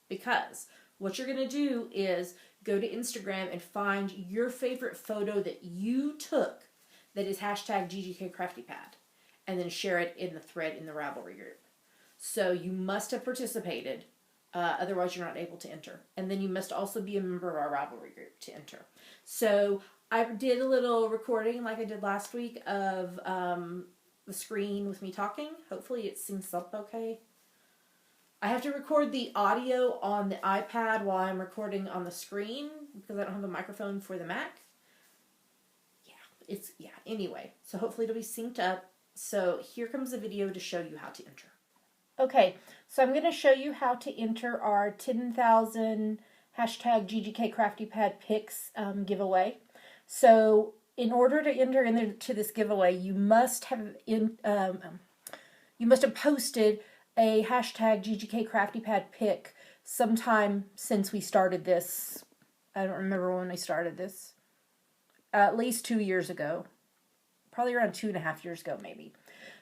Speaker 1: Because what you're going to do is go to Instagram and find your favorite photo that you took that is hashtag GGK Crafty Pad, and then share it in the thread in the Ravelry group. So you must have participated, otherwise you're not able to enter. And then you must also be a member of our Ravelry group to enter. So I did a little recording like I did last week of the screen with me talking. Hopefully it syncs up okay. I have to record the audio on the iPad while I'm recording on the screen because I don't have a microphone for the Mac. Anyway, so hopefully it'll be synced up. So here comes the video to show you how to enter. Okay, so I'm going to show you how to enter our 10,000 hashtag GGK Crafty Pad Picks giveaway. So in order to enter into this giveaway, you must have posted a hashtag GGK Crafty Pad pick sometime since we started this. I don't remember when we started this. At least 2 years ago. Probably around 2.5 years ago, maybe.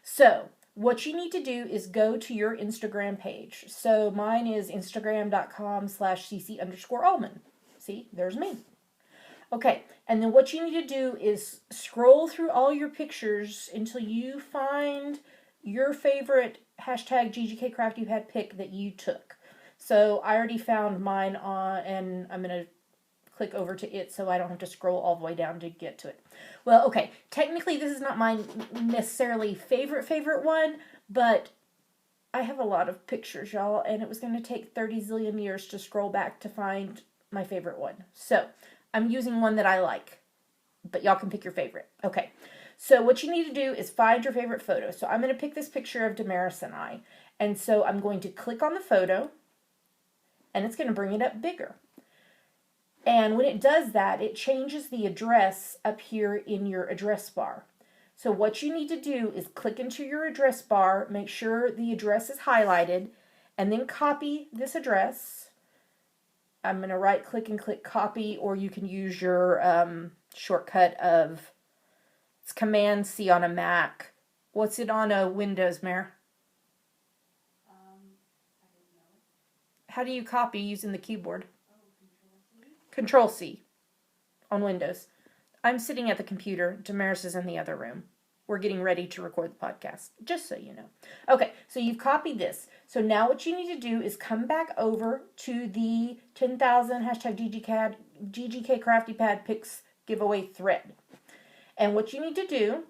Speaker 1: So what you need to do is go to your Instagram page. So mine is instagram.com/cc_almond. See, there's me. Okay, and then what you need to do is scroll through all your pictures until you find your favorite hashtag GGK Crafty Pad pick that you took. So I already found mine and I'm going to click over to it so I don't have to scroll all the way down to get to it. Well, okay, technically this is not my necessarily favorite one, but I have a lot of pictures, y'all, and it was going to take 30 zillion years to scroll back to find my favorite one. So I'm using one that I like, but y'all can pick your favorite. Okay, so what you need to do is find your favorite photo. So I'm going to pick this picture of Damaris and I, and so I'm going to click on the photo, and it's going to bring it up bigger. And when it does that, it changes the address up here in your address bar. So what you need to do is click into your address bar, make sure the address is highlighted, and then copy this address. I'm going to right click and click copy, or you can use your shortcut of, it's Command C on a Mac. What's it on a Windows, Mare?
Speaker 2: I don't know.
Speaker 1: How do you copy using the keyboard? Control C on Windows. I'm sitting at the computer. Damaris is in the other room. We're getting ready to record the podcast, just so you know. Okay, so you've copied this. So now what you need to do is come back over to the 10,000 hashtag GGK Crafty Pad Picks giveaway thread. And what you need to do,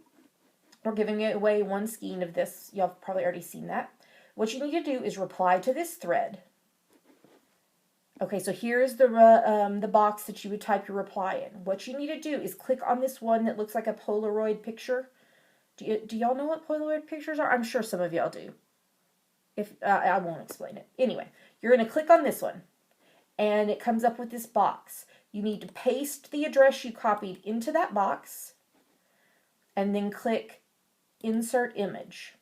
Speaker 1: we're giving away one skein of this. Y'all have probably already seen that. What you need to do is reply to this thread. Okay, so here's the box that you would type your reply in. What you need to do is click on this one that looks like a Polaroid picture. Do y'all know what Polaroid pictures are? I'm sure some of y'all do. If I won't explain it. Anyway, you're going to click on this one, and it comes up with this box. You need to paste the address you copied into that box, and then click Insert Image.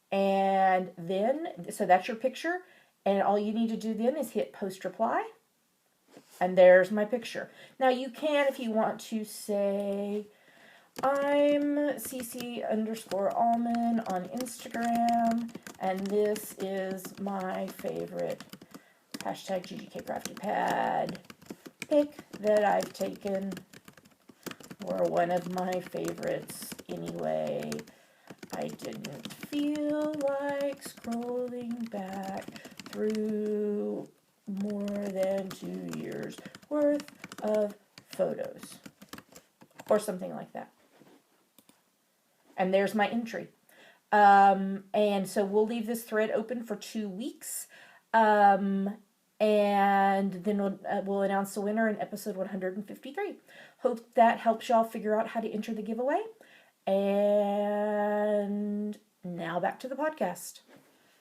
Speaker 1: And then, so that's your picture. And all you need to do then is hit post reply. And there's my picture. Now you can, if you want to, say, I'm CC_Allman on Instagram, and this is my favorite hashtag GGK Crafty Pad pic that I've taken, or one of my favorites anyway. I didn't feel like scrolling back through more than 2 years worth of photos, or something like that. And there's my entry. And so we'll leave this thread open for 2 weeks. And then we'll announce the winner in episode 153. Hope that helps y'all figure out how to enter the giveaway. And now back to the podcast.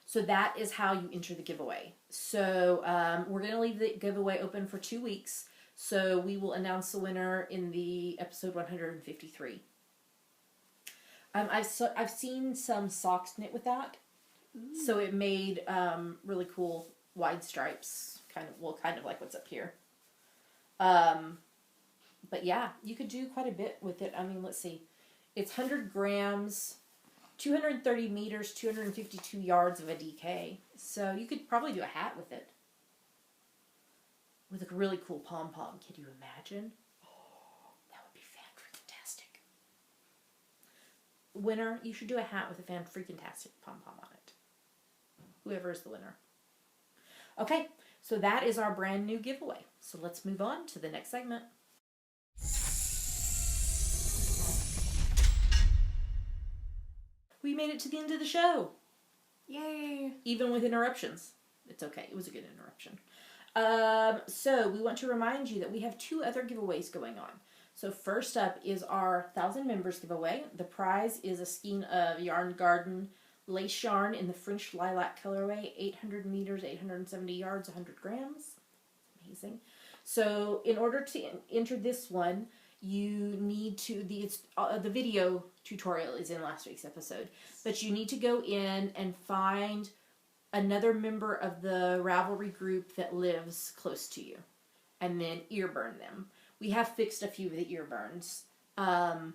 Speaker 1: So that is how you enter the giveaway. So we're going to leave the giveaway open for 2 weeks. So we will announce the winner in the episode 153. I've seen some socks knit with that. Ooh. So it made really cool wide stripes, kind of like what's up here. But yeah, you could do quite a bit with it. I mean, let's see. It's 100 grams, 230 meters, 252 yards of a DK. So you could probably do a hat with it. With a really cool pom-pom. Can you imagine? Oh, that would be fan-freaking-tastic. Winner, you should do a hat with a fan-freaking-tastic pom-pom on it. Whoever is the winner. Okay, so that is our brand new giveaway. So let's move on to the next segment. We made it to the end of the show.
Speaker 2: Yay!
Speaker 1: Even with interruptions. It's okay. It was a good interruption. So we want to remind you that we have 2 other giveaways going on. So first up is our 1,000 members giveaway. The prize is a skein of Yarn Garden lace yarn in the French lilac colorway, 800 meters, 870 yards, 100 grams. Amazing. So in order to enter this one, you need to, the video tutorial is in last week's episode, but you need to go in and find another member of the Ravelry group that lives close to you, and then ear burn them. We have fixed a few of the ear burns. That's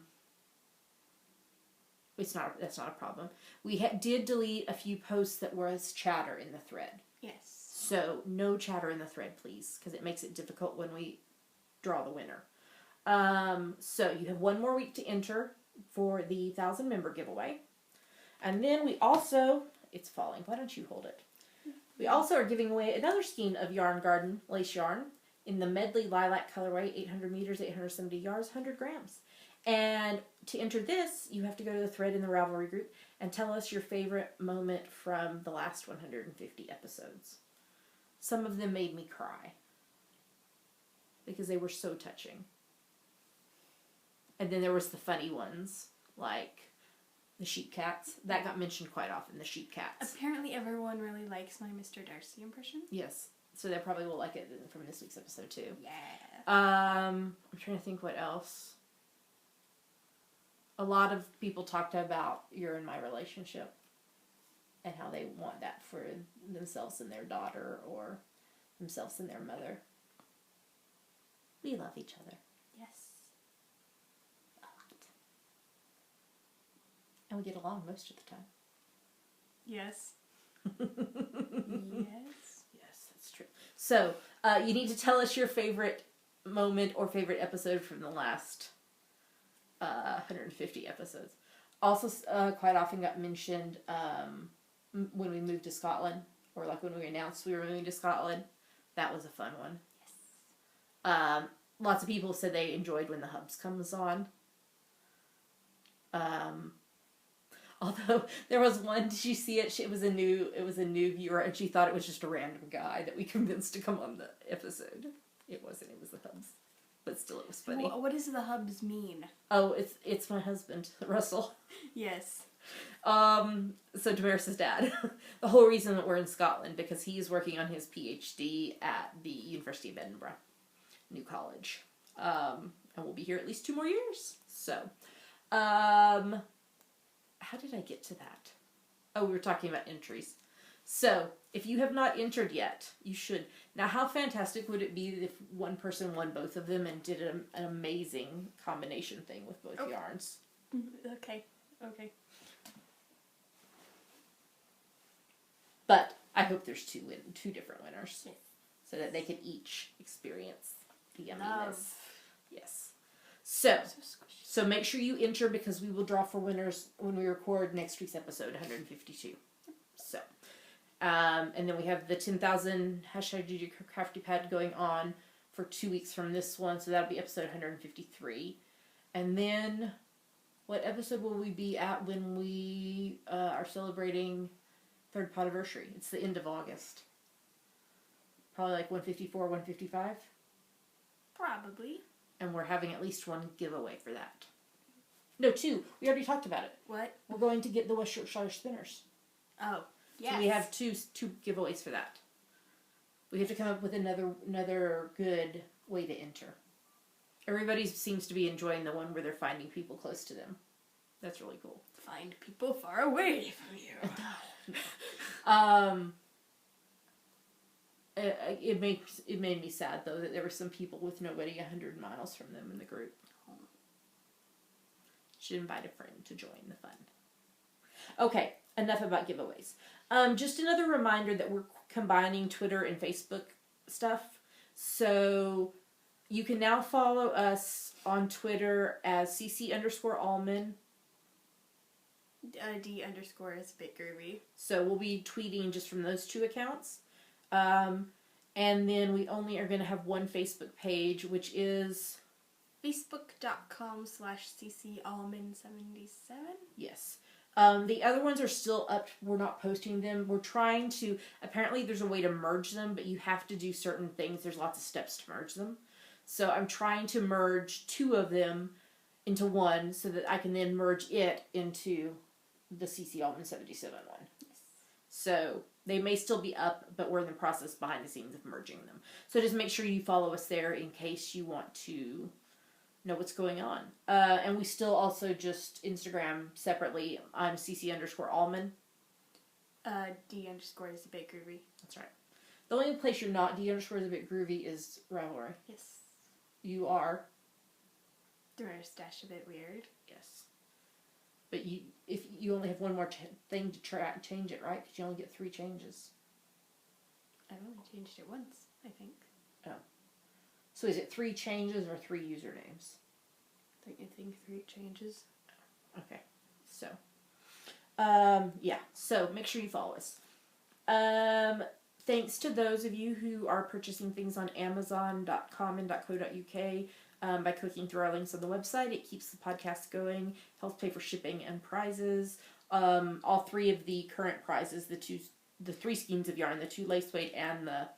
Speaker 1: not a problem. We did delete a few posts that was chatter in the thread.
Speaker 2: Yes.
Speaker 1: So no chatter in the thread, please, because it makes it difficult when we draw the winner. So you have 1 more week to enter for the 1,000 member giveaway. And then we also, it's falling, why don't you hold it? We also are giving away another skein of Yarn Garden lace yarn in the Medley lilac colorway, 800 meters, 870 yards, 100 grams. And to enter this, you have to go to the thread in the Ravelry group and tell us your favorite moment from the last 150 episodes. Some of them made me cry because they were so touching. And then there was the funny ones, like the sheep cats. That got mentioned quite often, the sheep cats.
Speaker 2: Apparently everyone really likes my Mr. Darcy impression.
Speaker 1: Yes. So they probably will like it from this week's episode too.
Speaker 2: Yeah.
Speaker 1: I'm trying to think what else. A lot of people talked about you're in my relationship and how they want that for themselves and their daughter or themselves and their mother. We love each other.
Speaker 2: Yes.
Speaker 1: A lot. And we get along most of the time.
Speaker 2: Yes.
Speaker 1: Yes. Yes, that's true. So, you need to tell us your favorite moment or favorite episode from the last 150 episodes. Also, quite often got mentioned when we moved to Scotland, or like when we announced we were moving to Scotland. That was a fun one. Yes. Lots of people said they enjoyed when the hubs comes on. Although there was one, did you see it? It was a new viewer, and she thought it was just a random guy that we convinced to come on the episode. It wasn't. It was the hubs. But still, it was funny.
Speaker 2: What does the hubs mean?
Speaker 1: Oh, it's my husband, Russell.
Speaker 2: Yes.
Speaker 1: So Damaris's dad. The whole reason that we're in Scotland, because he's working on his PhD at the University of Edinburgh, new college. And we'll be here at least 2 more years. So, how did I get to that? Oh, we were talking about entries. So, if you have not entered yet, you should. Now, how fantastic would it be if one person won both of them and did an amazing combination thing with both yarns?
Speaker 2: Okay.
Speaker 1: But I hope there's two different winners, so that they can each experience the yumminess. Yes. So make sure you enter, because we will draw for winners when we record next week's episode 152. So, and then we have the 10,000 #GG Crafty Pad going on for 2 weeks from this one, so that'll be episode 153. And then, what episode will we be at when we are celebrating 3rd Podiversary? It's the end of August. Probably like 154, 155.
Speaker 2: Probably.
Speaker 1: And we're having at least one giveaway for that. No, 2. We already talked about it.
Speaker 2: What?
Speaker 1: We're going to get the West Yorkshire spinners.
Speaker 2: Oh, yes.
Speaker 1: So we have two giveaways for that. We have to come up with another good way to enter. Everybody seems to be enjoying the one where they're finding people close to them. That's really cool.
Speaker 2: Find people far away from you.
Speaker 1: It made me sad, though, that there were some people with nobody 100 miles from them in the group. Should invite a friend to join the fun. Okay, enough about giveaways. Just another reminder that we're combining Twitter and Facebook stuff. So you can now follow us on Twitter as CC_Allman.
Speaker 2: D_ is a bit groovy.
Speaker 1: So we'll be tweeting just from those 2 accounts. And then we only are going to have one Facebook page, which is
Speaker 2: facebook.com/ccallman77.
Speaker 1: Yes. The other ones are still up. We're not posting them. We're trying to, apparently there's a way to merge them, but you have to do certain things. There's lots of steps to merge them. So I'm trying to merge 2 of them into one, so that I can then merge it into the CC Allman 77 one.
Speaker 2: Yes.
Speaker 1: So they may still be up, but we're in the process behind the scenes of merging them. So just make sure you follow us there in case you want to know what's going on. And we still also just Instagram separately. I'm CC_Allman.
Speaker 2: D_ is a bit groovy.
Speaker 1: That's right. The only place you're not D_ is a bit groovy is Ravelry.
Speaker 2: Yes.
Speaker 1: You are.
Speaker 2: They're a stash a bit weird.
Speaker 1: Yes. But if you only have one more thing to change it, right? Because you only get 3 changes.
Speaker 2: I've only changed it once, I think.
Speaker 1: Oh. So is it 3 changes or 3 usernames?
Speaker 2: Don't you think 3 changes?
Speaker 1: Okay. So, yeah. So make sure you follow us. Thanks to those of you who are purchasing things on Amazon.com and .co.uk. By clicking through our links on the website. It keeps the podcast going, helps pay for shipping and prizes. All 3 of the current prizes, the 3 skeins of yarn, the 2 lace weight and the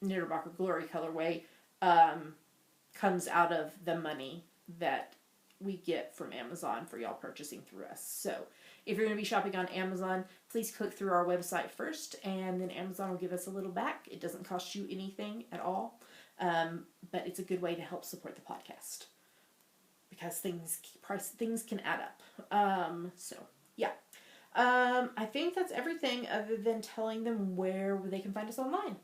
Speaker 1: Knitterbocker Glory colorway, comes out of the money that we get from Amazon for y'all purchasing through us. So if you're going to be shopping on Amazon, please click through our website first, and then Amazon will give us a little back. It doesn't cost you anything at all, but it's a good way to help support the podcast, because things can add up. So yeah, I think that's everything other than telling them where they can find us online.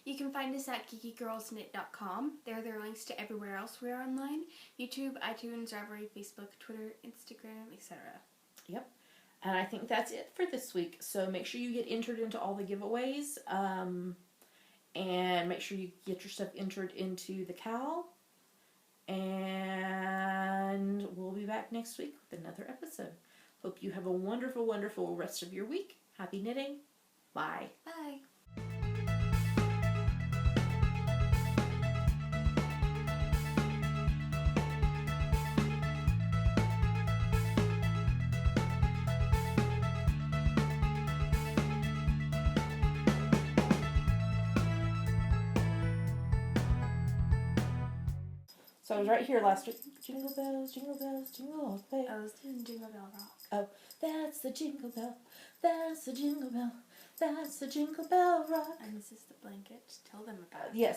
Speaker 2: You can find us at geekygirlsknit.com. There are links to everywhere else we are online. YouTube, iTunes, Ravelry, Facebook, Twitter, Instagram, etc.
Speaker 1: Yep. And I think that's it for this week. So make sure you get entered into all the giveaways. And make sure you get your stuff entered into the CAL. And we'll be back next week with another episode. Hope you have a wonderful, wonderful rest of your week. Happy knitting. Bye.
Speaker 2: Bye.
Speaker 1: So I was right here last week. Jingle bells, jingle all the way.
Speaker 2: I was doing Jingle Bell Rock.
Speaker 1: Oh, that's the jingle bell. That's the jingle bell. That's the jingle bell rock.
Speaker 2: And this is the blanket. Tell them about it.
Speaker 1: Yes.